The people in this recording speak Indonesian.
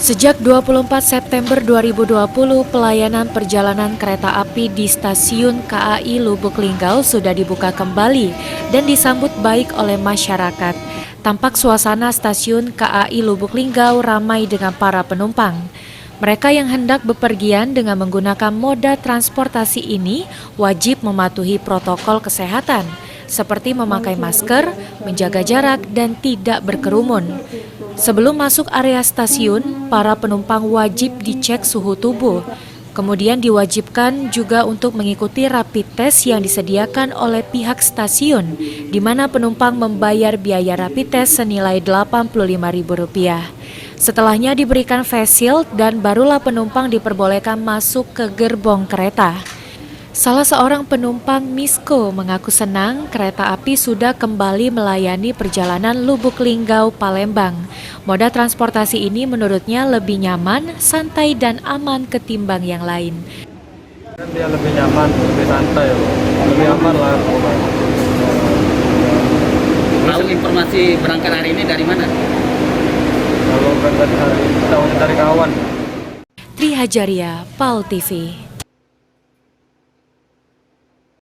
Sejak 24 September 2020, pelayanan perjalanan kereta api di stasiun KAI Lubuk Linggau sudah dibuka kembali dan disambut baik oleh masyarakat. Tampak suasana stasiun KAI Lubuk Linggau ramai dengan para penumpang. Mereka yang hendak bepergian dengan menggunakan moda transportasi ini wajib mematuhi protokol kesehatan, seperti memakai masker, menjaga jarak, dan tidak berkerumun. Sebelum masuk area stasiun, para penumpang wajib dicek suhu tubuh. Kemudian diwajibkan juga untuk mengikuti rapid test yang disediakan oleh pihak stasiun, di mana penumpang membayar biaya rapid test senilai Rp85.000. Setelahnya diberikan face shield dan barulah penumpang diperbolehkan masuk ke gerbong kereta. Salah seorang penumpang Misko mengaku senang kereta api sudah kembali melayani perjalanan Lubuk Linggau Palembang. Moda transportasi ini menurutnya lebih nyaman, santai dan aman ketimbang yang lain. Dia lebih nyaman, lebih santai, lebih aman lah. Tahu informasi berangkat hari ini dari mana? Kalau berangkat hari ini, tahunya dari kawan. Tri Hajaria, PAL TV.